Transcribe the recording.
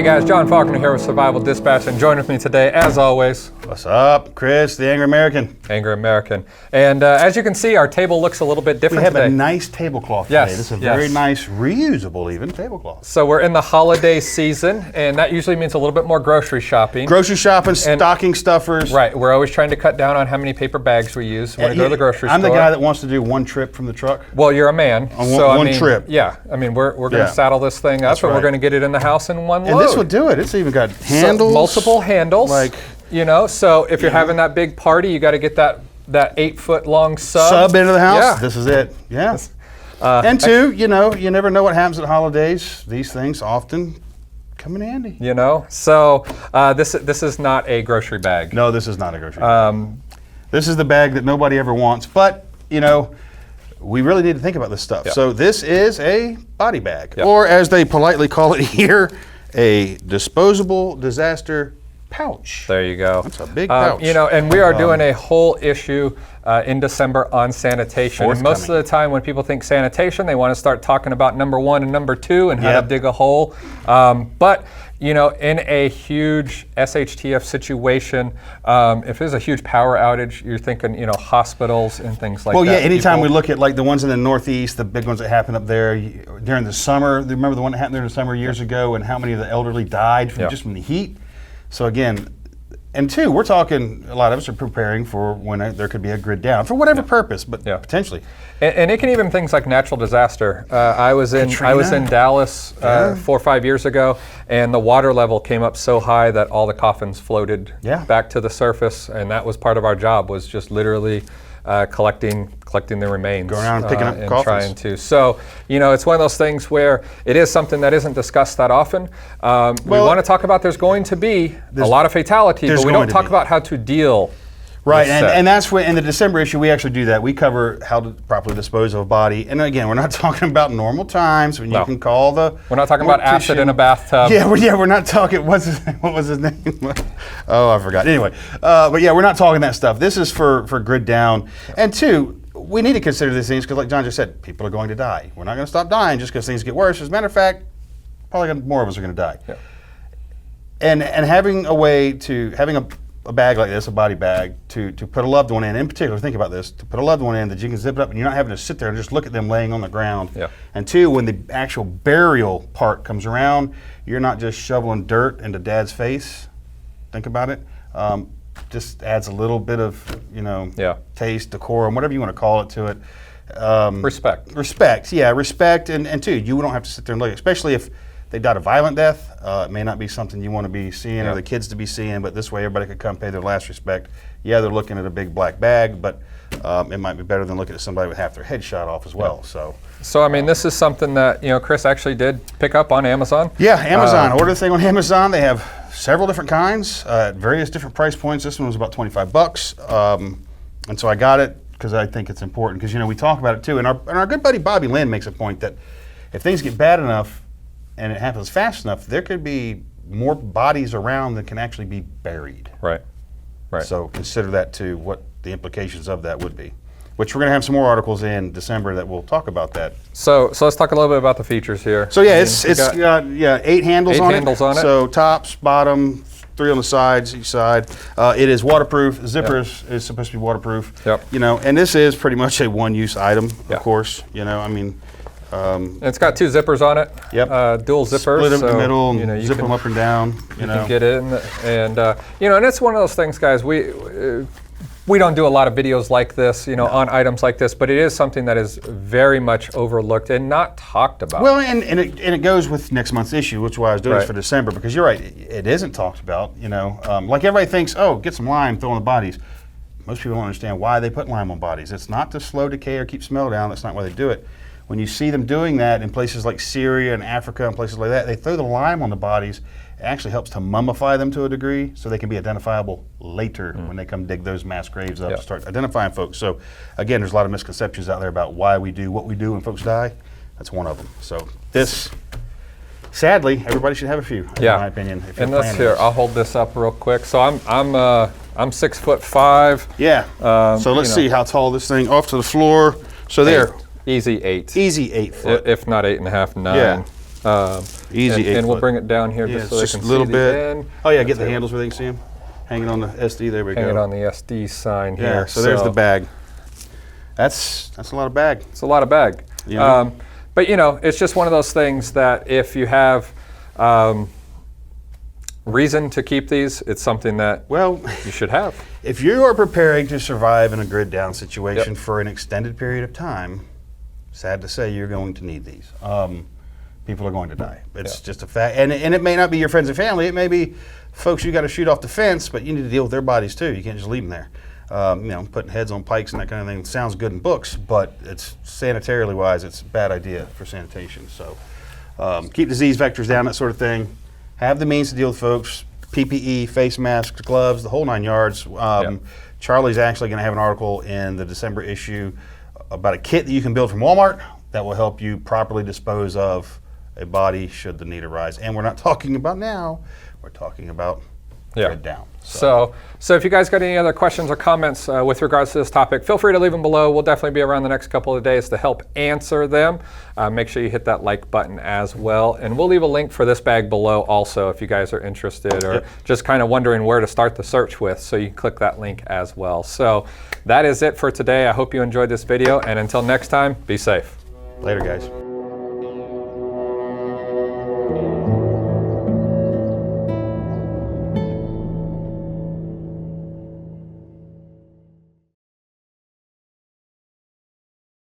guys, John Faulkner here with Survival Dispatch, and join with me today, as always, what's up, Chris, the Angry American. Angry American. And as you can see, our table looks a little bit different today. We have today. a nice tablecloth yes, today. This is a very nice, reusable even tablecloth. So we're in the holiday season, and that usually means a little bit more grocery shopping. Grocery shopping, stocking stuffers. Right, we're always trying to cut down on how many paper bags we use when we go to the grocery store. I'm the guy that wants to do one trip from the truck. Well, you're a man. On so one trip. Yeah, I mean, we're going to saddle this thing up, and we're going to get it in the house in one load. And this would do it. It's even got handles. So, multiple handles. Like, you know, so if you're having that big party, you got to get that 8-foot long sub into the house. Yeah. This is it. Yeah. And two, you know, you never know what happens at holidays. These things often come in handy. You know, so this is not a grocery bag. No, this is not a grocery bag. This is the bag that nobody ever wants, but you know, we really need to think about this stuff. Yep. So this is a body bag, or as they politely call it here, a disposable disaster pouch. There you go. That's a big pouch. You know, and we are doing a whole issue in December on sanitation. And most of the time when people think sanitation, they want to start talking about number 1 and number 2 and how to dig a hole. But you know, in a huge SHTF situation, if there's a huge power outage, you're thinking, you know, hospitals and things like that. Well, yeah, anytime we look at like the ones in the Northeast, the big ones that happen up there during the summer, remember the one that happened during the summer years ago and how many of the elderly died from just from the heat? So again, and two, we're talking, a lot of us are preparing for when there could be a grid down for whatever purpose, but potentially. And it can even things like natural disaster. I was in Dallas 4 or 5 years ago, and the water level came up so high that all the coffins floated back to the surface, and that was part of our job, was just literally collecting the remains. Go around and picking up and coffins. trying to. So, you know, it's one of those things where it is something that isn't discussed that often. We want to talk about there's going to be a lot of fatality, but we don't talk about how to deal. Right, and that's when, in the December issue, we actually do that. We cover how to properly dispose of a body. And again, we're not talking about normal times when you can call the... We're not talking about acid in a bathtub. Yeah, we're not talking... What was his name? Oh, I forgot. Anyway, but yeah, we're not talking that stuff. This is for grid down. And two, we need to consider these things because like John just said, people are going to die. We're not going to stop dying just because things get worse. As a matter of fact, probably more of us are going to die. Yeah. And having a way to... having a bag like this, a body bag, to put a loved one in particular, think about this, to put a loved one in that you can zip it up and you're not having to sit there and just look at them laying on the ground. Yeah. And two, when the actual burial part comes around, you're not just shoveling dirt into dad's face. Think about it. Just adds a little bit of, you know, taste, decorum, whatever you want to call it to it. Respect. Respect, yeah, respect. And two, you don't have to sit there and look, especially if they died a violent death. It may not be something you want to be seeing or the kids to be seeing, but this way everybody could come pay their last respect. Yeah, they're looking at a big black bag, but it might be better than looking at somebody with half their head shot off as well. So I mean, this is something that, you know, Chris actually did pick up on Amazon. Yeah, Amazon. Order the thing on Amazon. They have several different kinds at various different price points. This one was about $25, and so I got it because I think it's important because, you know, we talk about it too, and our good buddy Bobby Lynn makes a point that if things get bad enough and it happens fast enough, there could be more bodies around that can actually be buried. Right. So consider that too, what the implications of that would be. Which we're going to have some more articles in December that will talk about that. So let's talk a little bit about the features here. So yeah, it's got 8 handles on it. 8 handles on it. So tops, bottom, 3 on the sides, each side. It is waterproof. The zipper is supposed to be waterproof. Yep. You know, and this is pretty much a one-use item, of course. You know, I mean. And it's got 2 zippers on it. Yep. Dual zippers. Split them in the middle and you know, zip them up and down. You can get in, and you know, and it's one of those things, guys. We don't do a lot of videos like this, you know, on items like this, but it is something that is very much overlooked and not talked about. Well, and it goes with next month's issue, which is why I was doing this for December, because you're right, it isn't talked about. You know, like everybody thinks, oh, get some lime, throw on the bodies. Most people don't understand why they put lime on bodies. It's not to slow decay or keep smell down. That's not why they do it. When you see them doing that in places like Syria and Africa and places like that, they throw the lime on the bodies. It actually helps to mummify them to a degree so they can be identifiable later when they come dig those mass graves up and start identifying folks. So again, there's a lot of misconceptions out there about why we do what we do when folks die. That's one of them. So this, sadly, everybody should have a few, in my opinion. And let's hear, I'll hold this up real quick. So I'm 6'5". Yeah. So let's see how tall this thing off to the floor. So there. Easy 8. Easy 8 foot. If not 8.5, 9. Yeah. Easy and 8 we'll foot. bring it down here Yeah, just so they just can a little see bit. the end. Oh yeah, get the handles where they can see them. Hanging on the SD, there we go. Hanging on the SD sign here. Yeah, so there's the bag. That's a lot of bag. It's a lot of bag. Yeah. But you know, it's just one of those things that if you have reason to keep these, it's something that you should have. If you are preparing to survive in a grid down situation for an extended period of time, sad to say you're going to need these. People are going to die. It's just a fact. And it may not be your friends and family. It may be folks you got to shoot off the fence, but you need to deal with their bodies too. You can't just leave them there. You know, putting heads on pikes and that kind of thing sounds good in books, but it's sanitarily wise, it's a bad idea for sanitation. So keep disease vectors down, that sort of thing. Have the means to deal with folks. PPE, face masks, gloves, the whole 9 yards. Charlie's actually going to have an article in the December issue about a kit that you can build from Walmart that will help you properly dispose of a body should the need arise. And we're not talking about now, we're talking about grid down. So if you guys got any other questions or comments with regards to this topic, feel free to leave them below. We'll definitely be around the next couple of days to help answer them. Make sure you hit that like button as well. And we'll leave a link for this bag below also if you guys are interested or just kind of wondering where to start the search with. So you can click that link as well. So that is it for today. I hope you enjoyed this video. And until next time, be safe. Later, guys.